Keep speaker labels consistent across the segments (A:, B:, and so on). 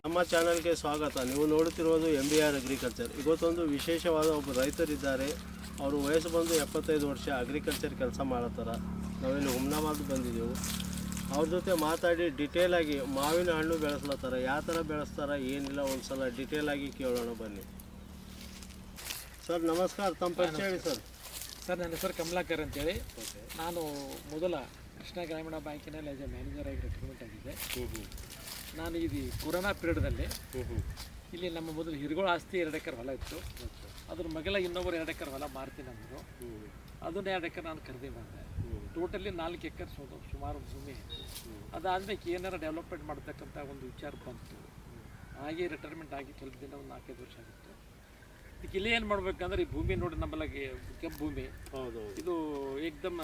A: ನಮ್ಮ ಚಾನಲ್ಗೆ ಸ್ವಾಗತ. ನೀವು ನೋಡುತ್ತಿರುವುದು MBR ಅಗ್ರಿಕಲ್ಚರ್. ಇವತ್ತೊಂದು ವಿಶೇಷವಾದ ಒಬ್ಬ ರೈತರಿದ್ದಾರೆ. ಅವರು ವಯಸ್ಸು ಬಂದು 75 ವರ್ಷ, ಅಗ್ರಿಕಲ್ಚರ್ ಕೆಲಸ ಮಾಡತ್ತಾರ. ನಾವಿಲ್ಲಿ ಹುಮ್ನಾಬಾದ್ ಬಂದಿದ್ದೆವು. ಅವ್ರ ಜೊತೆ ಮಾತಾಡಿ ಡಿಟೇಲಾಗಿ ಮಾವಿನ ಹಣ್ಣು ಬೆಳೆಸ್ಲತ್ತಾರ, ಯಾವ ಥರ ಬೆಳೆಸ್ತಾರ ಏನಿಲ್ಲ ಒಂದು ಸಲ ಡಿಟೇಲಾಗಿ ಕೇಳೋಣ ಬನ್ನಿ. ಸರ್ ನಮಸ್ಕಾರ, ತಮ್ಮ ಪರಿಚಯ ಹೇಳಿ ಸರ್.
B: ಸರ್ ನನ್ನ ಹೆಸರು ಕಮಲಾಕರ್ ಅಂತೇಳಿ. ನಾನು ಮೊದಲ ಕೃಷ್ಣ ಗ್ರಾಮೀಣ ಬ್ಯಾಂಕಿನಲ್ಲಿ ಆಸ್ ಎ ಮ್ಯಾನೇಜರ್ ಆಗಿ ರಿಕ್ರೂಟ್ಮೆಂಟ್ ಆಗಿದ್ದೆ. ನಾನು ಇದು ಕೊರೋನಾ ಪೀರಿಯಡ್ದಲ್ಲಿ ಇಲ್ಲಿ ನಮ್ಮ ಮೊದಲು ಹಿರುಗೋಳ ಆಸ್ತಿ 2 ಎಕರೆ ಹೊಲ ಇತ್ತು. ಅದ್ರ ಮಗಲ ಇನ್ನೊಬ್ಬರು 2 ಎಕರೆ ಹೊಲ ಮಾರ್ತೀನಿ ಅಂದರು. ಅದನ್ನು 2 ಎಕರೆ ನಾನು ಖರೀದಿ ಮಾಡಿದೆ. ಟೋಟಲಿ 4 ಎಕರೆ ಸುಮಾರು ಭೂಮಿ. ಅದಾದಮೇಲೆ ಏನಾರು ಡೆವಲಪ್ಮೆಂಟ್ ಮಾಡ್ತಕ್ಕಂಥ ಒಂದು ವಿಚಾರ ಬಂತು. ಹಾಗೆ ರಿಟೈರ್ಮೆಂಟ್ ಆಗಿ ಸ್ವಲ್ಪ ದಿನ ಒಂದು 4-5 ವರ್ಷ ಆಗಿತ್ತು. ಇದಕ್ಕೆ ಇಲ್ಲಿ ಏನು ಮಾಡ್ಬೇಕಂದ್ರೆ ಈ ಭೂಮಿ ನೋಡಿ ನಮ್ಮಲ್ಲಿ ಕೆಂಪು ಭೂಮಿ, ಇದು ಏಕ್ದಮ್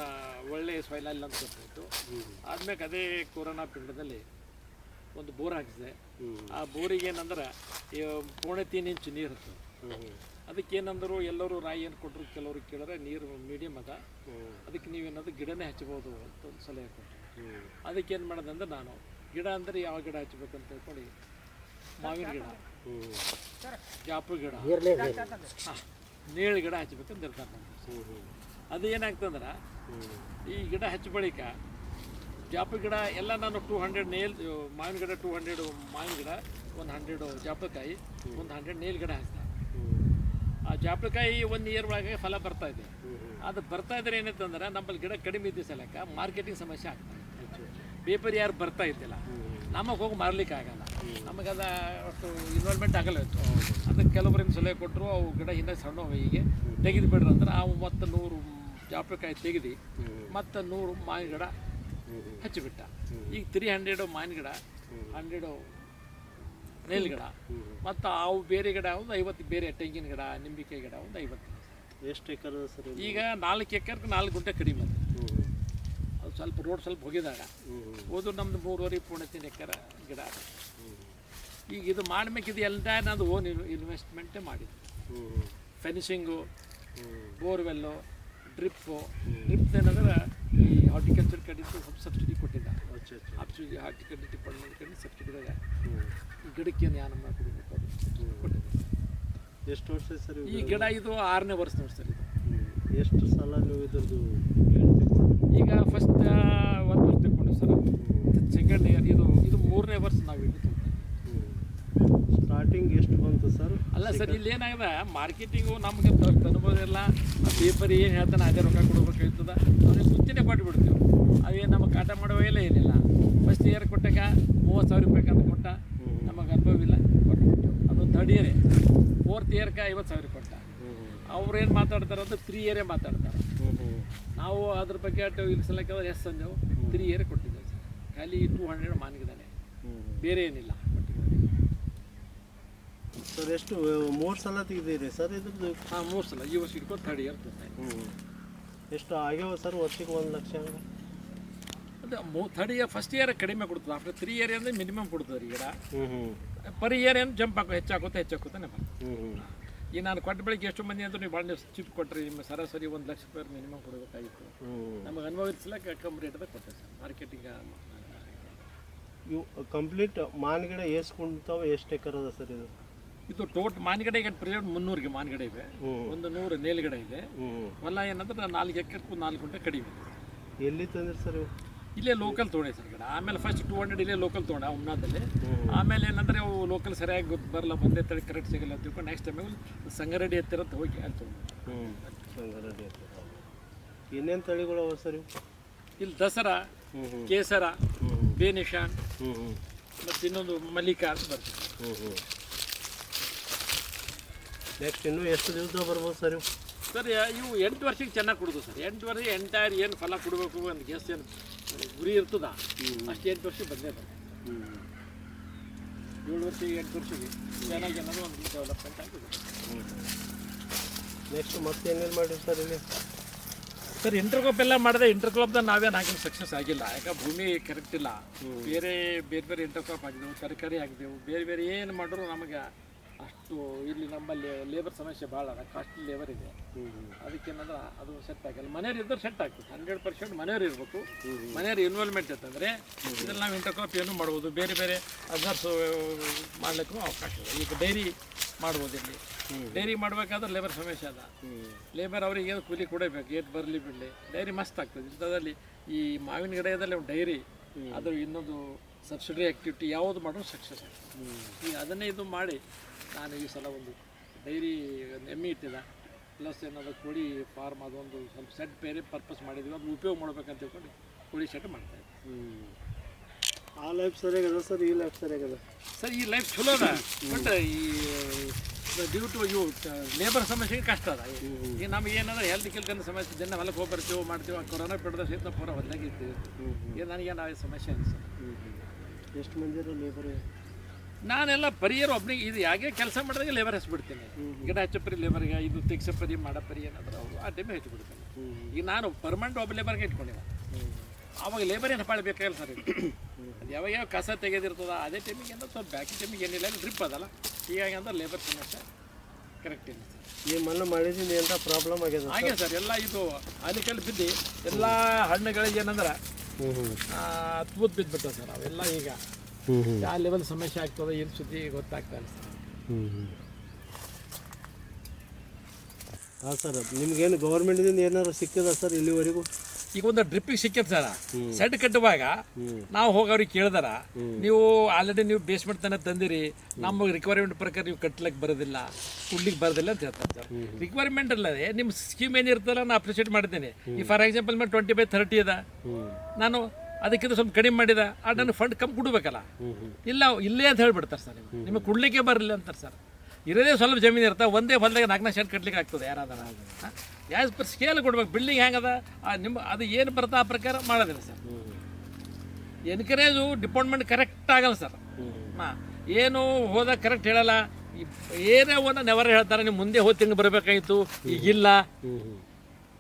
B: ಒಳ್ಳೆ ಸಾಯಿಲ್ ಅಲ್ಲ ಅಂತ ಗೊತ್ತಾಯಿತು. ಆದ್ಮೇಲೆ ಅದೇ ಕೊರೋನಾ ಪೀರಿಯಡ್ದಲ್ಲಿ ಒಂದು ಬೋರ್ ಹಾಕಿಸಿದೆ. ಆ ಬೋರಿಗೆ ಏನಂದ್ರೆ 3.3 ಇಂಚ್ ನೀರು ಇತ್ತು. ಅದಕ್ಕೇನಂದರು ಎಲ್ಲರೂ ರಾಯಿ ಏನು ಕೊಟ್ಟರು, ಕೆಲವರು ಕೇಳಿದ್ರೆ ನೀರು ಮೀಡಿಯಮ್ ಅದ, ಅದಕ್ಕೆ ನೀವೇನಾದ್ರು ಗಿಡನೇ ಹಚ್ಬೋದು ಅಂತ ಒಂದು ಸಲಹೆ ಕೊಟ್ಟರು. ಅದಕ್ಕೇನು ಮಾಡೋದಂದ್ರೆ ನಾನು ಗಿಡ ಅಂದರೆ ಯಾವ ಗಿಡ ಹಚ್ಬೇಕಂತ ಹೇಳ್ಕೊಂಡು ಮಾವಿನ ಗಿಡ, ಜಾಪು ಗಿಡ, ನೇಳು ಗಿಡ ಹಚ್ಬೇಕಂತ ನಿರ್ಧಾರ ಮಾಡ್ತೀವಿ. ಅದು ಏನಾಗ್ತಂದ್ರೆ ಈ ಗಿಡ ಹಚ್ಚ ಬಳಿಕ ಜಾಪು ಗಿಡ ಎಲ್ಲ ನಾನು 200 ಮಾವಿನ ಗಿಡ, 200 ಮಾವಿನ ಗಿಡ, 100 ಜಾಪಕಾಯಿ, 100 ನೇಲ್ ಗಿಡ ಹಚ್ಚಿದೆ. ಆ ಜಾಪಕಾಯಿ 1 ಇಯರ್ ಒಳಗೆ ಫಲ ಬರ್ತಾ ಇದೆ. ಅದು ಬರ್ತಾ ಇದ್ರೆ ಏನಂತಂದ್ರೆ ನಮ್ಮಲ್ಲಿ ಗಿಡ ಕಡಿಮೆ ಇದ್ದ ಸಲಕ ಮಾರ್ಕೆಟಿಂಗ್ ಸಮಸ್ಯೆ ಆಗ್ತದೆ. ಪೇಪರ್ ಯಾರು ಬರ್ತಾ ಇದ್ದಿಲ್ಲ, ನಮಗೆ ಹೋಗಿ ಮಾರ್ಲಿಕ್ಕೆ ಆಗಲ್ಲ, ನಮಗದ ಅಷ್ಟು ಇನ್ವಾಲ್ವ್ಮೆಂಟ್ ಆಗಲ್ಲ ಇತ್ತು. ಅದಕ್ಕೆ ಕೆಲವರಿಂದ ಸಲಹೆ ಕೊಟ್ಟರು, ಅವು ಗಿಡ ಹಿಂದೆ ಸಣ್ಣ ಹೀಗೆ ತೆಗೆದು ಬಿಡ್ರಿ ಅಂದ್ರೆ ಅವು ಮತ್ತು 100 ಜಾಪಕಾಯಿ ತೆಗೆದು ಮತ್ತು 100 ಮಾವಿನ ಗಿಡ ಹಚ್ಚಿಬಿಟ್ಟ. ಈಗ 300 ಮಾವಿನ ಗಿಡ, 100 ನೇಲ್ ಗಿಡ, ಮತ್ತು ಅವು ಬೇರೆ ಗಿಡ ಒಂದು 50, ಬೇರೆ ತೆಂಗಿನ ಗಿಡ, ನಿಂಬಿಕಾಯಿ ಗಿಡ ಒಂದು 50.
A: ಎಷ್ಟು ಎಕರೆ ಸರ್?
B: ಈಗ 4 ಎಕರೆಗೆ 4 ಗುಂಟೆ ಕಡಿಮೆ ಅದು. ಅದು ಸ್ವಲ್ಪ ರೋಡ್ ಸ್ವಲ್ಪ ಹೋಗಿದಾಗ ಹೋದು ನಮ್ದು 3.5-3 ಎಕರೆ ಗಿಡ. ಈಗ ಇದು ಮಾಡ್ಬೇಕಿದು ಎಲ್ಲ ನಾನು ಓನ್ ಇನ್ವೆಸ್ಟ್ಮೆಂಟೇ ಮಾಡಿದ್ದು. ಫೆನ್ಸಿಂಗು, ಬೋರ್ವೆಲ್ಲು, ಡ್ರಿಪ್ಪು ಏನಂದ್ರೆ ಈ ಹಾರ್ಟಿಕಲ್ಚರ್ ಕಡೆ ಸ್ವಲ್ಪ ಸಬ್ಸಿಡಿ ಕೊಟ್ಟಿದ್ದ. ಹಾರ್ಟಿಕಲ್ಚರ್ ಡಿಪಾರ್ಟ್ಮೆಂಟ್ ಕಡೆ ಸಬ್ಸಿಡಿದಾಗ ಈ ಗಿಡಕ್ಕೆ ಏನು ಯಾನಮ್ಮ ಕೊಡಬೇಕು ಅದು ಕೊಟ್ಟಿದ್ದೆ.
A: ಎಷ್ಟು ವರ್ಷ ಸರ್
B: ಈ ಗಿಡ? ಇದು 6ನೇ ವರ್ಷ ನೋಡಿ ಸರ್. ಇದು
A: ಎಷ್ಟು ಸಲ ನೀವು ಇದ್ರದ್ದು?
B: ಈಗ ಫಸ್ಟ್ 1 ವರ್ಷ ತಗೊಂಡು ಸರ್, ಸೆಕೆಂಡ್ ಇಯರ್, ಇದು 3ನೇ ವರ್ಷ ನಾವು ಇದು.
A: ಸ್ಟಾರ್ಟಿಂಗ್ ಎಷ್ಟು ಬಂತು ಸರ್?
B: ಅಲ್ಲ ಸರ್, ಇಲ್ಲಿ ಏನಾಗಿದೆ ಮಾರ್ಕೆಟಿಂಗು ನಮಗೆ ಅನುಭವ ಇಲ್ಲ. ಪೇಪರ್ ಏನು ಹೇಳ್ತಾನೆ ಅದೇ ರೊಕ್ಕ ಕೊಡ್ಬೇಕು ಹೇಳ್ತದ, ಅವ್ರಿಗೆ ಮುಂಚೆನೇ ಕೊಟ್ಟುಬಿಡ್ತೀವಿ. ಅವೇನು ನಮಗೆ ಕಾಟ ಮಾಡುವ ಏನಿಲ್ಲ. ಫಸ್ಟ್ ಇಯರ್ ಕೊಟ್ಟಾಗ 30,000 ರೂಪಾಯಿ ಅಂತ ಕೊಟ್ಟ, ನಮಗೆ ಅನುಭವ ಇಲ್ಲ, ಕೊಟ್ಬಿಡ್ತೀವಿ. ಅದೊಂದು 3rd ಇಯರೇ. 4th ಇಯರ್ಗೆ 50,000 ಕೊಟ್ಟ. ಅವ್ರು ಏನು ಮಾತಾಡ್ತಾರೆ ಅಂದ್ರೆ 3 ಇಯರೇ ಮಾತಾಡ್ತಾರೆ. ನಾವು ಅದ್ರ ಬಗ್ಗೆ ಇಲ್ಲಿ ಸಲಕ್ಕೆ ಎಸ್ ಅಂದೆವು, 3 ಇಯರೇ ಕೊಟ್ಟಿದ್ದೇವೆ ಸರ್. ಖಾಲಿ 200 ಮಾನಿಗಿದ್ದಾನೆ, ಬೇರೆ ಏನಿಲ್ಲ.
A: ಸರ್ ಎಷ್ಟು 3 ಸಲ ತೆಗೆದಿರಿ ಸರ್ ಇದ್ರದ್ದು?
B: ಹಾಂ, 3 ಸಲ. ಈ ವರ್ಷ ಇಟ್ಕೊಂಡು 3rd ಇಯರ್ ತರ್ತಾರೆ.
A: ಎಷ್ಟು ಆಗ್ಯಾವ ಸರ್ ವರ್ಷಕ್ಕೆ? 1 ಲಕ್ಷ.
B: ಅದು 3rd ಇಯರ್, ಫಸ್ಟ್ ಇಯರ್ ಕಡಿಮೆ ಕೊಡ್ತದೆ. ಆಫ್ಟರ್ 3 ಇಯರ್ ಅಂದರೆ ಮಿನಿಮಮ್ ಕೊಡ್ತದೆ ರೀ ಗಿಡ. ಪರ್ ಇಯರ್ ಏನು ಜಂಪ್ ಹೆಚ್ಚಾಗುತ್ತಾನೆ ಬರ್ತದೆ. ಈಗ ನಾನು ಕೊಟ್ಟ ಬೆಳಿಗ್ಗೆ ಎಷ್ಟು ಮಂದಿ ಅಂದ್ರೆ ನೀವು ಭಾಳ ಚೀಪ್ ಕೊಟ್ಟರೆ ನಿಮ್ಮ ಸರಾಸರಿ 1 ಲಕ್ಷ ರೂಪಾಯಿ ಮಿನಿಮಮ್ ಕೊಡಬೇಕಾಗಿತ್ತು. ನಮಗೆ ಅನುಭವ ಇರಿಸಲಕ್ಕೆ ಕಮ್ಮಿ ರೇಟದಾಗ ಕೊಟ್ಟೆ ಸರ್. ಮಾರ್ಕೆಟಿಂಗ್
A: ಇವು ಕಂಪ್ಲೀಟ್ ಮಾನ್ಗಿಡ ಎಷ್ಟು ಕುಂತಾವೆ? ಎಷ್ಟು ಎಕರೆ ಅದ ಸರ್ ಇದು?
B: ಇದು ಮಾನ್ಗಿಡ ಈಗ ಪ್ರೆಸೆಂಟ್ 300 ಮಾನ್ಗಿಡ ಇವೆ, ಒಂದು 100 ನೇಲ್ಗಿಡ ಇದೆ. ಹೊಲ ಏನಂದ್ರೆ 4 ಎಕರೆಗೂ 4 ಗುಂಟೆ ಕಡಿಮೆ.
A: ಎಲ್ಲಿ ತಂದ್ರಿ ಸರ್ ಇವು?
B: ಇಲ್ಲೇ ಲೋಕಲ್ ತೊಗೊಂಡೆ ಸರ್ ಗಿಡ. ಆಮೇಲೆ ಫಸ್ಟ್ 200 ಇಲ್ಲೇ ಲೋಕಲ್ ತೊಗೊಂಡೆ ಹುಮ್ನಾದಲ್ಲಿ. ಆಮೇಲೆ ಏನಂದರೆ ಅವು ಲೋಕಲ್ ಸರಿಯಾಗಿ ಬರಲ್ಲ, ಬಂದೇ ತಳಿ ಕರೆಕ್ಟ್ ಸಿಗಲ್ಲ ಅಂತ ತಿಳ್ಕೊಂಡು ನೆಕ್ಸ್ಟ್ ಟೈಮ್ ಸಂಗಾರೆಡ್ಡಿ ಹತ್ತಿರ ಹೋಗಿ ಅಲ್ಲಿ ತೊಗೊಂಡು.
A: ಸಂಗಾರೆಡ್ಡಿ ಹತ್ತಿರ ಏನೇನು ತಳಿಗಳು ಅವ ಸರ್ ಇವು?
B: ಇಲ್ಲಿ ದಸರಾ, ಕೇಸರ, ಬೇನಿಶಾನ್ ಮತ್ತು ಇನ್ನೊಂದು ಮಲ್ಲಿಕಾ ಅಂತ ಬರ್ತದೆ.
A: ನೆಕ್ಸ್ಟ್ ಇನ್ನೂ ಎಷ್ಟು ದಿವಸ ಬರ್ಬೋದು ಸರ್ ಇವು?
B: ಸರ್ ಇವು 8 ವರ್ಷಕ್ಕೆ ಚೆನ್ನಾಗಿ ಕೊಡೋದು ಸರ್. 8 ವರ್ಷ ಎಂಟೈರ್ ಏನು ಫಲ ಕೊಡಬೇಕು ಅಂತ ಗೆಸ್ ಏನು ಗುರಿ ಇರ್ತದ ಅಷ್ಟು 8 ವರ್ಷಕ್ಕೆ ಬಂದೇ ಬರ್ತದೆ. 7 ವರ್ಷ 8 ವರ್ಷಕ್ಕೆ ಚೆನ್ನಾಗಿ ಅನ್ನೋದು ಒಂದು ಡೆವಲಪ್ಮೆಂಟ್ ಆಗಿದೆ.
A: ನೆಕ್ಸ್ಟ್ ಮತ್ತೇನೇನು ಮಾಡಿರಿ ಸರ್ ಇಲ್ಲಿ?
B: ಸರ್ ಇಂಟರ್ಕ್ರಾಪ್ ಎಲ್ಲ ಮಾಡಿದೆ. ಇಂಟರ್ಕ್ರಾಪ್ದಾಗ ನಾವೇನು ಹಾಕಿನ ಸಕ್ಸಸ್ ಆಗಿಲ್ಲ, ಯಾಕೆ ಭೂಮಿ ಕರೆಕ್ಟ್ ಇಲ್ಲ. ಬೇರೆ ಇಂಟರ್ಕ್ರಾಪ್ ಹಾಕಿದೆವು, ತರಕಾರಿ ಹಾಕಿದೆವು, ಬೇರೆ ಏನು ಮಾಡಿದ್ರು ನಮಗೆ ಅಷ್ಟು ಮತ್ತು ಇಲ್ಲಿ ನಮ್ಮಲ್ಲಿ ಲೇಬರ್ ಸಮಸ್ಯೆ ಭಾಳ ಅದ, ಕಾಸ್ಟ್ಲಿ ಲೇಬರ್ ಇದೆ. ಅದಕ್ಕೇನಂದ್ರೆ ಅದು ಸೆಟ್ ಆಗಿಲ್ಲ. ಮನೆಯವ್ರು ಇದ್ದರೆ ಸೆಟ್ ಆಗ್ತದೆ. 100% ಮನೆಯವ್ರು ಇರಬೇಕು. ಮನೆಯವ್ರ ಇನ್ವಾಲ್ವ್ಮೆಂಟ್ ಇರ್ತಂದರೆ ಇದರಲ್ಲಿ ನಾವು ಇಂಟರ್ಕಾಪಿಯನ್ನು ಮಾಡ್ಬೋದು. ಬೇರೆ ಬೇರೆ ಅದರ್ಸ್ ಮಾಡ್ಲಿಕ್ಕೂ ಅವಕಾಶ ಇದೆ. ಈಗ ಡೈರಿ ಮಾಡ್ಬೋದು. ಇಲ್ಲಿ ಡೈರಿ ಮಾಡಬೇಕಾದ್ರೆ ಲೇಬರ್ ಸಮಸ್ಯೆ ಅದ. ಲೇಬರ್ ಅವರಿಗೆ ಕೂಲಿ ಕೊಡಬೇಕು, ಏಟ್ ಬರಲಿ ಬಿಡಲಿ. ಡೈರಿ ಮಸ್ತ್ ಆಗ್ತದೆ. ಇಂಥದ್ದಲ್ಲಿ ಈ ಮಾವಿನ ಗಿಡದಲ್ಲಿ ಒಂದು ಡೈರಿ ಅದು ಇನ್ನೊಂದು ಸಬ್ಸಿಡಿ ಆ್ಯಕ್ಟಿವಿಟಿ ಯಾವುದು ಮಾಡೋದು ಸಕ್ಸಸ್ ಆಗ್ತದೆ. ಈಗ ಅದನ್ನೇ ಇದು ಮಾಡಿ ನಾನು ಈ ಸಲ ಒಂದು ಡೈರಿ ಎಮ್ಮೆ ಇಟ್ಟಿದ್ದ ಪ್ಲಸ್ ಏನಾದರೂ ಕೋಳಿ ಫಾರ್ಮ್ ಅದೊಂದು ಸ್ವಲ್ಪ ಸೆಟ್ ಬೇರೆ ಪರ್ಪಸ್ ಮಾಡಿದ್ವಿ. ಅದು ಉಪಯೋಗ ಮಾಡ್ಬೇಕಂತ ತಿಳ್ಕೊಂಡು ಕೋಳಿ ಶೆಡ್ ಮಾಡ್ತಾಯಿದ್ದೆ.
A: ಆ ಲೈಫ್ ಸರಿಯಾಗದ ಸರ್, ಈ ಲೈಫ್ ಸರಿಯಾಗದ
B: ಸರ್. ಈ ಲೈಫ್ ಚಲೋ ಅದ, ಬಟ್ ಈ ಡ್ಯೂ ಟು ಇವು ಲೇಬರ್ ಸಮಸ್ಯೆಗೆ ಕಷ್ಟ ಅದ. ಈಗ ನಮ್ಗೆ ಏನಂದ್ರೆ ಹೆಲ್ತ್ ಕಿಲ್ಕನ್ನ ಸಮಸ್ಯೆ, ಜನ ಹೊಲಕ್ಕೆ ಹೋಗಿ ಬರ್ತೀವಿ ಮಾಡ್ತೀವಿ. ಕೊರೋನಾ ಬಿಡದ ಸಹಿತ ನಾವು ಪೂರ ಹೊಲದಾಗ ಇರ್ತೀವಿ. ಈಗ ನನಗೆ ನಾವು ಸಮಸ್ಯೆ ಅನಿಸ್ತದೆ.
A: ಎಷ್ಟು ಮಂದಿ ಲೇಬರ್?
B: ನಾನೆಲ್ಲ ಪರಿಯರು ಒಬ್ಬನಿಗೆ ಇದು ಯಾಕೆ ಕೆಲಸ ಮಾಡಿದಾಗ ಲೇಬರ್ ಹಚ್ಚಿಬಿಡ್ತೀನಿ. ಗಿಡ ಹಚ್ಚಪರಿ ಲೇಬರ್ಗೆ, ಇದು ತೆಗ್ಸಪರಿ ಮಾಡಪರಿ ಏನಾದರೂ ಅವರು ಆ ಟೈಮಿಗೆ ಹಚ್ಚಿಬಿಡ್ತೀನಿ. ಈಗ ನಾನು ಪರ್ಮನೆಂಟ್ ಒಬ್ಬ ಲೇಬರ್ಗೆ ಇಟ್ಕೊಂಡಿಲ್ಲ. ಆವಾಗ ಲೇಬರ್ ಏನು ಬೇಕಾಗಿಲ್ಲ ಸರ್. ಇದು ಅದು ಯಾವಾಗ ಯಾವ ಕಸ ತೆಗೆದಿರ್ತದ ಅದೇ ಟೈಮಿಗೆ ಅಂದ್ರೆ ಸ್ವಲ್ಪ ಬ್ಯಾಕಿ ಟೈಮಿಗೆ ಏನಿಲ್ಲ, ಡ್ರಿಪ್ ಅದಲ್ಲ. ಹೀಗಾಗಿ ಅಂದ್ರೆ ಲೇಬರ್ ಸಮಸ್ಯೆ ಕರೆಕ್ಟ್ ಇಲ್ಲ ಸರ್.
A: ಈ ಮಣ್ಣು ಮಾಡಿದ್ದೀನಿ ಅಂತ ಪ್ರಾಬ್ಲಮ್ ಆಗ್ಯದ
B: ಹಾಗೆ ಸರ್. ಎಲ್ಲ ಇದು ಆಲಿಕಲ್ಲು ಬಿದ್ದು ಎಲ್ಲ ಹಣ್ಣುಗಳಿಗೆ ಏನಂದ್ರೆ ತೂತ್ ಬಿದ್ದುಬಿಟ್ಟೆ ಸರ್. ಅವೆಲ್ಲ ಈಗ ಯಾವ ಲೆವೆಲ್ ಸಮಸ್ಯೆ ಆಗ್ತದೆ ಏನು ಸುದ್ದಿ ಗೊತ್ತಾಗ್ತಾ ಇಲ್ಲ ಸರ್.
A: ಹಾಂ ಸರ್, ನಿಮ್ಗೇನು ಗೌರ್ಮೆಂಟ್ದಿಂದ ಏನಾದ್ರು ಸಿಕ್ಕಿದ ಸರ್ ಇಲ್ಲಿವರೆಗೂ?
B: ಈಗ ಒಂದು ಡ್ರಿಪ್ಪಿಗೆ ಸಿಕ್ಕಿತ್ತು ಸರ್. ಸೆಡ್ ಕಟ್ಟುವಾಗ ನಾವು ಹೋಗಿ ಅವ್ರಿಗೆ ಕೇಳಿದಾರ, ನೀವು ಆಲ್ರೆಡಿ ನೀವು ಬೇಸ್ಮೆಂಟ್ ತನಕ ತಂದಿರಿ, ನಮಗೆ ರಿಕ್ವೈರ್ಮೆಂಟ್ ಪ್ರಕಾರ ನೀವು ಕಟ್ಲಿಕ್ಕೆ ಬರೋದಿಲ್ಲ, ಕುಡ್ಲಿಕ್ಕೆ ಬರೋದಿಲ್ಲ ಅಂತ ಹೇಳ್ತಾರೆ ಸರ್. ರಿಕ್ವೈರ್ಮೆಂಟ್ ಅಲ್ಲದೆ ನಿಮ್ಮ ಸ್ಕೀಮ್ ಏನಿರ್ತಲ್ಲ ನಾನು ಅಪ್ರಿಷಿಯೇಟ್ ಮಾಡಿದ್ದೇನೆ. ಈ ಫಾರ್ ಎಕ್ಸಾಂಪಲ್ ಮೇಲೆ 20/30 ಅದ, ನಾನು ಅದಕ್ಕಿಂತ ಸ್ವಲ್ಪ ಕಡಿಮೆ ಮಾಡಿದ ನನಗೆ ಫಂಡ್ ಕಮ್ಮಿ ಕೊಡಬೇಕಲ್ಲ. ಇಲ್ಲ ಇಲ್ಲೇ ಅಂತ ಹೇಳ್ಬಿಡ್ತಾರೆ ಸರ್. ನಿಮಗೆ ಕೊಡ್ಲಿಕ್ಕೆ ಬರಲಿಲ್ಲ ಅಂತಾರೆ ಸರ್. ಇರೋದೇ ಸ್ವಲ್ಪ ಜಮೀನು ಇರ್ತವೆ, ಒಂದೇ ಹೊಲದಾಗ 4 ಶೆಡ್ ಕಟ್ಲಿಕ್ಕೆ ಆಗ್ತದೆ ಯಾರಾದ. ಯಾಸ್ ಪರ್ ಸ್ಕೇಲ್ ಕೊಡ್ಬೇಕು. ಬಿಲ್ಡಿಂಗ್ ಹೆಂಗದ ನಿಮ್ಮ ಅದು ಏನು ಬರ್ತಾ ಆ ಪ್ರಕಾರ ಮಾಡೋದಿಲ್ಲ ಸರ್. ಎನ್ಕರೇಜು ಡಿಪಾರ್ಟ್ಮೆಂಟ್ ಕರೆಕ್ಟ್ ಆಗಲ್ಲ ಸರ್. ಏನು ಹೋದಾಗ ಕರೆಕ್ಟ್ ಹೇಳಲ್ಲ. ಏನೇ ಒಂದು ನೆವರ ಹೇಳ್ತಾರೆ, ನೀವು ಮುಂದೆ ಹೋಗಿ ತಿಂಗಳು ಬರಬೇಕಾಗಿತ್ತು, ಈಗಿಲ್ಲ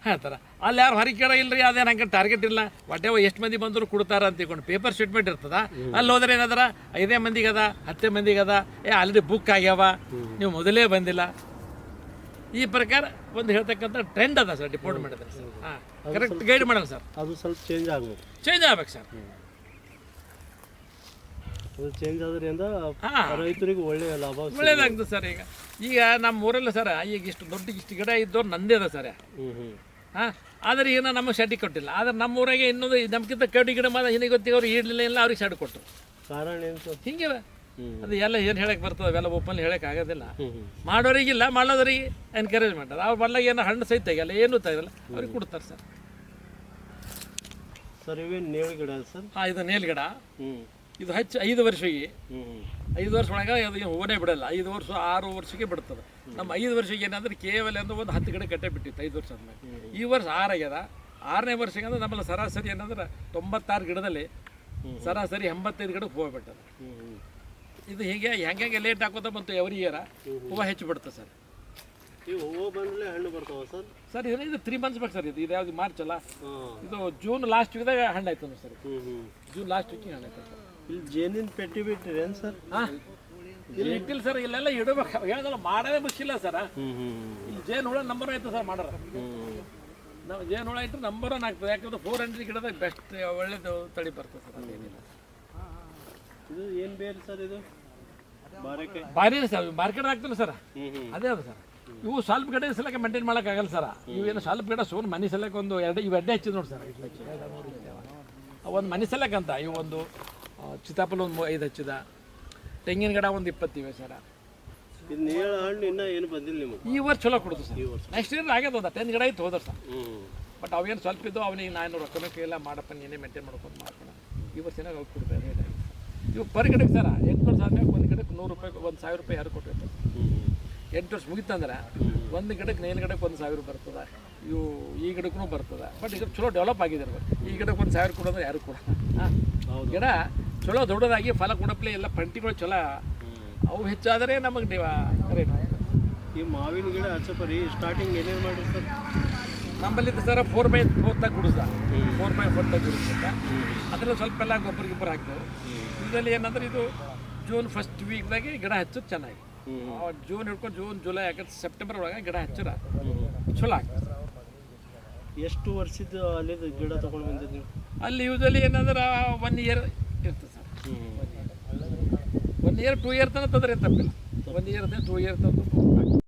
B: ಹೇಳ್ತಾರೆ. ಅಲ್ಲಿ ಯಾರು ಹೊರಗೆ ಕೇಳೋ ಇಲ್ಲರಿ, ಅದೇನು ಹಂಗೆ ಟಾರ್ಗೆಟ್ ಇಲ್ಲ, ಒಟ್ಟೆ ಎಷ್ಟು ಮಂದಿ ಬಂದರೂ ಕೊಡ್ತಾರ ಅಂತ ತಿಳ್ಕೊಂಡು ಪೇಪರ್ ಸ್ಟೇಟ್ಮೆಂಟ್ ಇರ್ತದ. ಅಲ್ಲಿ ಹೋದ್ರೆ ಏನಾದ್ರ 5 ಮಂದಿಗದ 10 ಮಂದಿಗದ, ಆಲ್ರೆಡಿ ಬುಕ್ ಆಗ್ಯಾವ, ನೀವು ಮೊದಲೇ ಬಂದಿಲ್ಲ. ಈ ಪ್ರಕಾರ ಒಂದು ಹೇಳ್ತಕ್ಕಂಥ ಟ್ರೆಂಡ್ ಅದ ಸರ್ ಡಿಪಾರ್ಟ್ಮೆಂಟ್ ಅದ ಸರ್. ಹಾಂ, ಕರೆಕ್ಟ್ ಗೈಡ್ ಮಾಡೋಣ ಸರ್.
A: ಅದು ಸ್ವಲ್ಪ ಚೇಂಜ್ ಆಗ್ಬೇಕು.
B: ಚೇಂಜ್ ಆಗ್ಬೇಕು ಸರ್.
A: ಅದು ಚೇಂಜ್ ಆದ್ರಿಂದ ರೈತರಿಗೆ ಒಳ್ಳೆ ಲಾಭ
B: ಒಳ್ಳೇದಾಗ್ತದೆ ಸರ್. ಈಗ ನಮ್ಮ ಊರಲ್ಲಿ ಸರ್ ಈಗ ಇಷ್ಟು ಗಿಡ ಇದ್ದವ್ರು ನಂದೇ ಅದ ಸರ್. ಹಾಂ, ಆದರೆ ಏನೋ ನಮಗೆ ಶೆಡ್ಡಿ ಕೊಟ್ಟಿಲ್ಲ. ಆದರೆ ನಮ್ಮ ಊರಾಗೆ ಇನ್ನೊಂದು ನಮ್ಗಿಂತ ಕಡಿ ಗಿಡ ಮಾದ ಹಿಂಗೆ ಗೊತ್ತಿಗೆ ಅವ್ರು ಇರಲಿಲ್ಲ, ಇಲ್ಲ ಅವ್ರಿಗೆ ಶೆಡ್ ಕೊಟ್ಟರು.
A: ಕಾರಣ ಏನು ಸರ್?
B: ಹಿಂಗೆ ಅದು ಎಲ್ಲ ಏನು ಹೇಳಕ್ಕೆ ಬರ್ತದೆ, ಅವೆಲ್ಲ ಓಪನ್ ಹೇಳಕ್ಕೆ ಆಗೋದಿಲ್ಲ. ಮಾಡೋರಿಗಿಲ್ಲ, ಮಾಡೋದ್ರಿಗೆ ಎನ್ಕರೇಜ್ ಮಾಡ್ತಾರೆ. ಅವ್ರು ಬಂದಾಗ ಏನೋ ಹಣ್ಣು ಸಹಿತ ತೆಗಿಯಲ್ಲ, ಏನೂ ತೆಗಿಯಲ್ಲ, ಅವ್ರಿಗೆ ಕೊಡ್ತಾರೆ ಸರ್.
A: ಸರ್ ಇವೇನು ನೇಳು ಗಿಡ ಸರ್?
B: ಹಾಂ, ಇದು ನೇಲ್ ಗಿಡ. ಇದು ಹೆಚ್ಚು 5 ವರ್ಷಕ್ಕೆ, 5 ವರ್ಷ ಒಳಗೆ ಅದು ಹೂವನೇ ಬಿಡಲ್ಲ. 5 ವರ್ಷ 6 ವರ್ಷಕ್ಕೆ ಬಿಡ್ತದೆ. ನಮ್ಮ 5 ವರ್ಷಕ್ಕೆ ಏನಾದ್ರೆ ಕೇವಲ ಅಂದ್ರೆ ಒಂದು 10 ಗಿಡ ಕಟ್ಟೆ ಬಿಟ್ಟಿತ್ತು 5 ವರ್ಷ ಆದ್ಮೇಲೆ. ಈ ವರ್ಷ 6 ಆಗ್ಯದ. 6ನೇ ವರ್ಷಕ್ಕೆ ಅಂದ್ರೆ ನಮ್ಮಲ್ಲಿ ಸರಾಸರಿ ಏನಂದ್ರೆ 96 ಗಿಡದಲ್ಲಿ ಸರಾಸರಿ 85 ಗಿಡಕ್ಕೆ ಹೂವು ಬಿಟ್ಟದ. ಇದು ಹೆಂಗೆ ಲೇಟ್ ಹಾಕೋತ ಬಂತು ಎವ್ರಿ ಇಯರ್ ಹೂವು ಹೆಚ್ಚು ಬಿಡುತ್ತೆ ಸರ್.
A: ಈ ಹೂವು ಬಂದಲೇ ಹಣ್ಣು ಬರ್ತಾವ ಸರ್?
B: ಸರ್ ಇದು 3 ಮಂತ್ಸ್ ಬೇಕು ಸರ್. ಇದು ಯಾವ್ದು ಮಾರ್ಚ್ ಅಲ್ಲ, ಇದು ಜೂನ್ ಲಾಸ್ಟ್ ವೀಕ್ದಾಗ ಹಣ್ಣು ಆಯ್ತು ಸರ್. ಜೂನ್ ಲಾಸ್ಟ್ ವೀಕಿಗೆ ಹಣ್ಣು ಆಯ್ತು ಸರ್.
A: ಇಲ್ಲಿ ಜೇನಿನ ಪೆಟ್ಟಿ ಬಿಟ್ಟಿರೇನು ಸರ್?
B: ಹಾಂ, ಇಲ್ಲಿ ಇಟ್ಟಿಲ್ಲ ಸರ್. ಇಲ್ಲೆಲ್ಲ ಇಡಬೇಕು, ಹೇಳೋದಲ್ಲ ಮಾಡೋದೇ ಮುಗಿಲ್ಲ ಸರ್. ಇಲ್ಲಿ ಜೇನು ಹುಳ ನಂಬರ್ ಆಯ್ತು ಸರ್ ಮಾಡೋರ. ನಾವು ಜೇನು ಹುಳ ಇಟ್ಟರೆ ನಂಬರ್ 1 ಆಗ್ತದೆ. ಯಾಕಂದ್ರೆ 400 ಗಿಡದಾಗ ಬೆಸ್ಟ್ ಒಳ್ಳೇದು ತಳಿ ಬರ್ತದೆ ಸರ್. ಅದೇನಿಲ್ಲ.
A: ಇದು ಏನು ಬೇರೆ ಸರ್? ಇದು
B: ಭಾರಿ ಸರ್, ಮಾರ್ಕೆಟ್ ಆಗ್ತಿಲ್ಲ ಸರ್. ಅದೇ ಅದು ಸರ್. ಇವು ಸ್ವಲ್ಪ ಗಿಡ ಸಲಕ್ಕೆ ಮೇಂಟೈನ್ ಮಾಡೋಕ್ಕಾಗಲ್ಲ ಸರ್. ಇವೇನು ಸ್ವಲ್ಪ ಗಿಡ ಸುಮ್ಮನೆ ಮನೆ ಸಲಕ್ಕೆ ಒಂದು 2 ಇವು ಎಡ್ಡೆ ಹಚ್ಚಿದ್ ನೋಡಿ ಸರ್. ಒಂದು ಮನೆ ಸಲಕ್ಕೆ ಅಂತ ಇವು ಒಂದು ಚಿತಾಪಲ್ ಒಂದು 5 ಹಚ್ಚಿದ, ತೆಂಗಿನ ಗಿಡ ಒಂದು 20 ಇವೆ ಸರ್.
A: ಇದು ನೇರಳೆ ಹಣ್ಣು ಇನ್ನೂ ಏನು ಬಂದಿಲ್ಲ ನಿಮಗೆ?
B: ಈ ವರ್ಷ ಚಲೋ ಕೊಡ್ತು ಸರ್. ನೆಕ್ಸ್ಟ್ ಇಯರ್ ಆಗ್ಯದ ಒಂದು 10 ಗಿಡ ಇತ್ತು ಹೋದ್ರೆ ಸರ್. ಬಟ್ ಅವೇನು ಸ್ವಲ್ಪ ಇದ್ದು ಅವನಿಗೆ ನಾನು ರೊಕ್ಕನೂ ಕೇಳಿಲ್ಲ, ಮಾಡಪ್ಪ ನೀನೇ ಮೇಂಟೈನ್ ಮಾಡ್ಕೊಂಡು ಮಾಡ್ಕೊಂಡು ಈ ವರ್ಷ ಅವ್ರು ಕೊಡ್ತಾರೆ ರೇಟ್. ಇವು ಪರ್ ಗಿಡಕ್ಕೆ ಸರ 8 ವರ್ಷ ಆದ್ಮೇಲೆ ಒಂದು ಗಿಡಕ್ಕೆ 100 ರೂಪಾಯಿ 1000 ರೂಪಾಯಿ ಯಾರು ಕೊಟ್ಟಿರ್ತಾರೆ. 8 ವರ್ಷ ಮುಗಿತಂದ್ರೆ ಒಂದು ಗಿಡಕ್ಕೆ ನೇಲ್ ಗಿಡಕ್ಕೆ 1000 ಬರ್ತದೆ. ಇವು ಈ ಗಿಡಕ್ಕೂ ಬರ್ತದೆ. ಬಟ್ ಈಗ ಚಲೋ ಡೆವಲಪ್ ಆಗಿದೆ ಇರ್ಬೇಕು. ಈ ಗಿಡಕ್ಕೆ 1000 ಕೊಡೋದ್ರೆ ಯಾರು ಕೂಡ ಗಿಡ ಚಲೋ ದೊಡ್ಡದಾಗಿ ಫಲ ಕೊಡಪ್ಲೆ ಎಲ್ಲ ಪಂಟಿಗಳು ಚಲೋ ಅವು ಹೆಚ್ಚಾದರೆ ನಮಗೆ ರೇಟ್.
A: ಈ ಮಾವಿನ ಗಿಡ ಹಚ್ಚಪರಿ ಸ್ಟಾರ್ಟಿಂಗ್ ಏನೇನು ಮಾಡಿ ಸರ್?
B: ನಮ್ಮಲ್ಲಿ ಸರ್ 4x4 ತಾಗ ಗುಡಿಸ್ದ, 4x4 ತಾಗ ಗುಡಿಸ್ದ. ಅದರಲ್ಲಿ ಸ್ವಲ್ಪ ಎಲ್ಲ ಗೊಬ್ಬರ ಹಾಕ್ತೇವೆ. ಇದರಲ್ಲಿ ಏನಂದ್ರೆ ಇದು ಜೂನ್ ಫಸ್ಟ್ ವೀಕ್ದಾಗೆ ಗಿಡ ಹಚ್ಚೋದು ಚೆನ್ನಾಗಿ. ಜೂನ್ ಹಿಡ್ಕೊಂಡು ಜೂನ್ ಜುಲೈ ಆಗಸ್ಟ್ ಸೆಪ್ಟೆಂಬರ್ ಒಳಗೆ ಗಿಡ ಹಚ್ಚಿರ ಚಲೋ ಆಗ್ತದೆ.
A: ಎಷ್ಟು ವರ್ಷದ ಅಲ್ಲಿದ್ದು ಗಿಡ ತೊಗೊಂಡು ಬಂದಿದ್ದು ನೀವು?
B: ಅಲ್ಲಿ ಯೂಸಲಿ ಏನಂದ್ರೆ 1 ಇಯರ್ ಇರ್ತದೆ ಸರ್. 1 ಇಯರ್ 2 ಇಯರ್ ತನಕ ತೊಂದರೆ ತಪ್ಪಿಲ್ಲ. 1 ಇಯರ್ 2 ಇಯರ್ ತನಕ